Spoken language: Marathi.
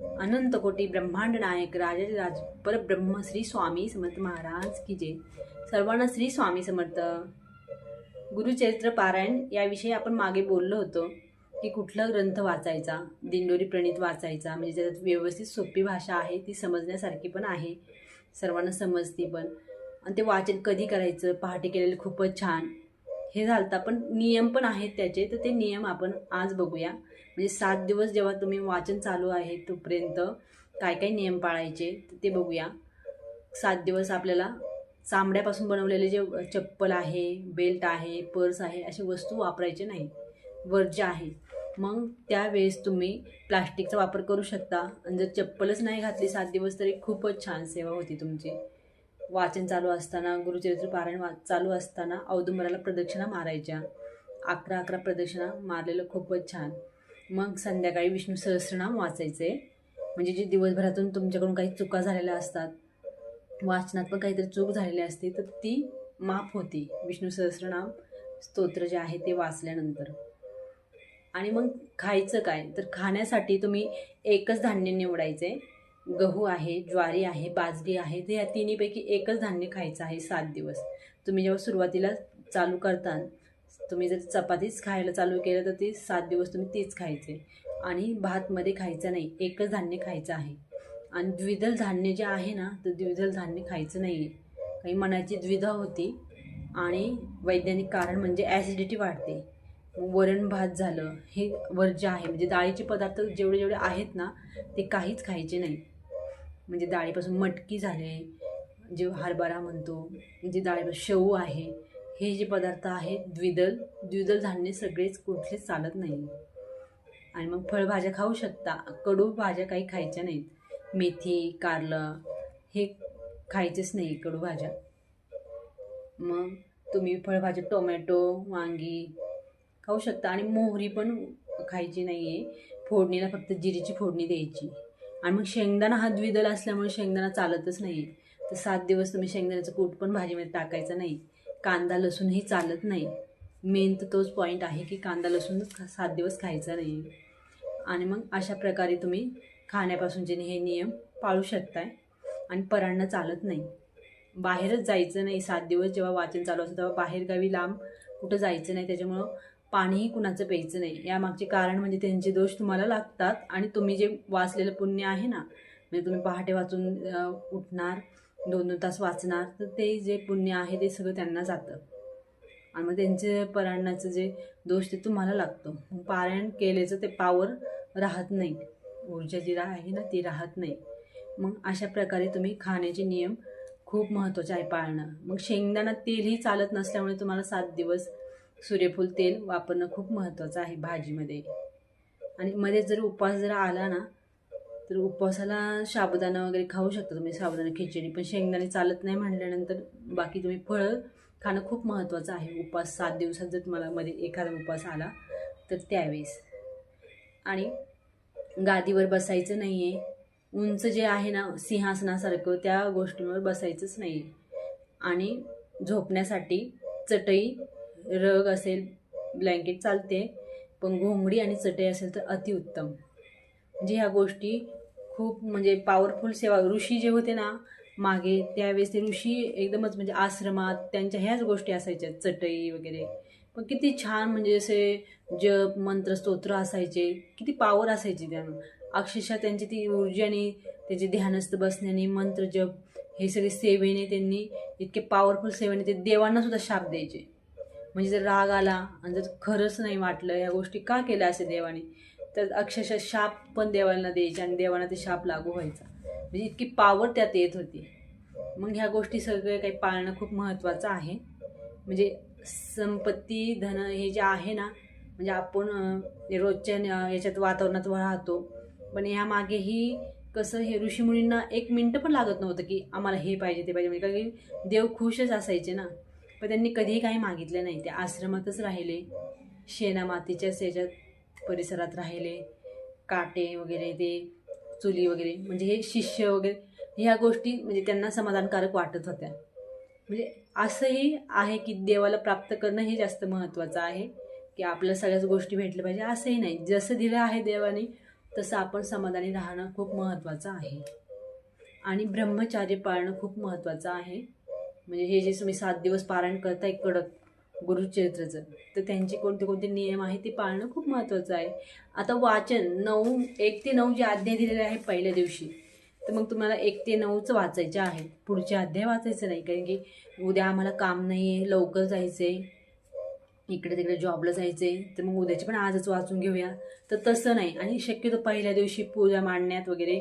अनंत कोटी ब्रह्मांड नायक राजाधिराज परब्रह्म श्री स्वामी समर्थ महाराज की जय। सर्वांना श्री स्वामी समर्थ। गुरुचरित्र पारायण याविषयी आपण मागे बोललो होतो की कुठला ग्रंथ वाचायचा, दिंडोरी प्रणीत वाचायचा, म्हणजे त्यात व्यवस्थित सोपी भाषा आहे, ती समजण्यासारखी पण आहे, सर्वांना समजती पण, आणि ते वाचन कधी करायचं, पहाटे केलेलं खूपच छान हे झालं. पण नियम पण आहेत त्याचे, तर ते नियम आपण आज बघूया. म्हणजे 7 दिवस जेव्हा तुम्ही वाचन चालू आहे तोपर्यंत काय काय नियम पाळायचे ते बघूया. 7 दिवस आपल्याला चामड्यापासून बनवलेले जे चप्पल आहे, बेल्ट आहे, पर्स आहे, अशी वस्तू वापरायचे नाही, वर्ज्य आहे. मग त्यावेळेस तुम्ही प्लास्टिकचा वापर करू शकता, आणि जर चप्पलच नाही घातली 7 दिवस तरी खूपच छान सेवा होती तुमची. वाचन चालू असताना, गुरुचरित्र पारायण चालू असताना औदुंबराला प्रदक्षिणा मारायच्या, 11 प्रदक्षिणा मारलेलं खूपच छान. मग संध्याकाळी विष्णू सहस्त्रनाम वाचायचे, म्हणजे जे दिवसभरातून तुमच्याकडून काही चुका झालेल्या असतात, वाचनात पण काहीतरी चूक झालेली असते, तर ती माफ होती विष्णू सहस्त्रनाम स्तोत्र जे आहे ते वाचल्यानंतर. आणि मग खायचं काय, तर खाण्यासाठी तुम्ही एकच धान्य निवडायचे. गहू आहे, ज्वारी आहे, बाजरी आहे, तर या तिन्हीपैकी एकच धान्य खायचं आहे 7 दिवस. तुम्ही जेव्हा सुरुवातीला चालू करता, तुम्ही जर चपातीच खायला चालू केलं तर ते 7 दिवस तुम्ही तेच खायचे, आणि भातमध्ये खायचं नाही, एकच धान्य खायचं आहे. आणि द्विदल धान्य जे आहे ना, तर द्विदल धान्य खायचं नाही आहे. काही मनाची द्विधा होती, आणि वैज्ञानिक कारण म्हणजे ॲसिडिटी वाढते. वरण भात झालं हे वर्ज्य आहे, म्हणजे डाळीचे पदार्थ जेवढे जेवढे आहेत ना ते काहीच खायचे नाही. म्हणजे डाळीपासून मटकी झाले, जे हरभरा म्हणतो, म्हणजे डाळीपासून शेवू आहे, हे जे पदार्थ आहेत द्विदल धान्य सगळेच कुठलेच चालत नाही. आणि मग फळभाज्या खाऊ शकता, कडू भाज्या काही खायच्या नाहीत, मेथी, कारलं हे खायचेच नाही, कडू भाज्या. मग तुम्ही फळभाज्या टोमॅटो, वांगी खाऊ शकता, आणि मोहरी पण खायची नाही आहे. फोडणीला फक्त जिरीची फोडणी द्यायची. आणि मग शेंगदाणा हा द्विदल असल्यामुळे शेंगदाणा चालतच नाही, तर 7 दिवस तुम्ही शेंगदाण्याचं कूट पण भाजीमध्ये टाकायचं नाही. कांदा लसूणही चालत नाही. मेन तर तोच पॉईंट आहे की कांदा लसूण 7 दिवस खायचा नाही. आणि मग अशा प्रकारे तुम्ही खाण्यापासूनचे हे नियम पाळू शकताय. आणि परांना चालत नाही, बाहेरच जायचं नाही 7 दिवस. जेव्हा वाचन चालू असतं तेव्हा बाहेरगावी लांब कुठं जायचं नाही. त्याच्यामुळं पाणीही कुणाचं प्यायचं नाही. यामागचे कारण म्हणजे त्यांचे दोष तुम्हाला लागतात, आणि तुम्ही जे वाचलेलं पुण्य आहे ना, म्हणजे तुम्ही पहाटे वाचून उठणार, 2-2 तास वाचणार, तर ते जे पुण्य आहे ते सगळं त्यांना जातं, आणि मग त्यांचे परायणाचं जे दोष ते तुम्हाला लागतो. पारायण केल्याचं ते पावर राहत नाही, ऊर्जा जी आहे ना ती राहत नाही. मग अशा प्रकारे तुम्ही खाण्याचे नियम खूप महत्त्वाचे आहे पाळणं. मग शेंगदाणा तेलही चालत नसल्यामुळे तुम्हाला 7 दिवस सूर्यफूल तेल वापरणं खूप महत्त्वाचं आहे भाजीमध्ये. आणि मध्ये जर उपवास जर आला ना, तर उपवासाला साबुदाणा वगैरे खाऊ शकता तुम्ही, साबुदाणा खिचडी. पण शेंगदाणे चालत नाही म्हटल्यानंतर बाकी तुम्ही फळं खाणं खूप महत्त्वाचं आहे. उपवास 7 दिवसात जर तुम्हाला मध्ये एखादा उपवास आला तर त्यावेळेस. आणि गादीवर बसायचं नाही आहे, उंच जे आहे ना सिंहासनासारखं त्या गोष्टींवर बसायचंच नाही. आणि झोपण्यासाठी चटई, रग असेल, ब्लँकेट चालते, पण घोंगडी आणि चटई असेल तर अतिउत्तम. म्हणजे ह्या गोष्टी खूप म्हणजे पॉवरफुल सेवा. ऋषी जे होते ना मागे, त्यावेळेस ते ऋषी एकदमच म्हणजे आश्रमात त्यांच्या ह्याच गोष्टी असायच्या, चटई वगैरे. पण किती छान, म्हणजे असे जप मंत्र स्तोत्र असायचे, किती पॉवर असायची त्यांना. अक्षरशः त्यांची ती ऊर्जाने, त्याचे ध्यानस्थ बसण्याने, मंत्र जप हे सगळे सेवेने, त्यांनी इतके पॉवरफुल सेवेने ते देवांना सुद्धा शाप द्यायचे. म्हणजे जर राग आला आणि जर खरंच नाही वाटलं या गोष्टी का केल्या असे देवाने, तर अक्षरशः शाप पण देवांना द्यायचे, आणि देवांना ते शाप लागू व्हायचा. म्हणजे इतकी पॉवर त्यात येत होती. मग ह्या गोष्टी सगळे काही पाळणं खूप महत्त्वाचं आहे. म्हणजे संपत्ती, धन हे जे आहे ना, म्हणजे आपण रोजच्या याच्यात वातावरणात राहतो, पण यामागेही कसं, हे ऋषीमुनींना 1 मिनटं पण लागत नव्हतं की आम्हाला हे पाहिजे ते पाहिजे, म्हणजे कारण देव खुशच असायचे ना. पण त्यांनी कधीही काही मागितलं नाही. ते आश्रमातच राहिले, शेणामातीच्याच याच्यात परिसरात राहिले, काटे वगैरे, ते चुली वगैरे, म्हणजे हे शिष्य वगैरे, ह्या गोष्टी म्हणजे त्यांना समाधानकारक वाटत होत्या. म्हणजे असंही आहे की देवाला प्राप्त करणं हे जास्त महत्त्वाचं आहे, की आपल्या सगळ्याच गोष्टी भेटल्या पाहिजे असंही नाही. जसं दिलं आहे देवाने तसं आपण समाधानी राहणं खूप महत्त्वाचं आहे. आणि ब्रह्मचार्य पाळणं खूप महत्त्वाचं आहे. म्हणजे हे जे तुम्ही 7 दिवस पारायण करताय कडक गुरुचरित्राचं, तर त्यांचे कोणते कोणते नियम आहे ते पाळणं खूप महत्त्वाचं आहे. आता वाचन 1 ते 9 जे अध्याय दिलेले आहे पहिल्या दिवशी, तर मग तुम्हाला 1 ते 9च वाचायचे आहेत. पुढचे अध्याय वाचायचे नाही, कारण की उद्या आम्हाला काम नाही आहे, लवकर जायचं आहे, इकडे तिकडे जॉबला जायचं आहे, तर मग उद्याचे पण आजच वाचून घेऊया. तर तसं नाही. आणि शक्यतो पहिल्या दिवशी पूजा मांडण्यात वगैरे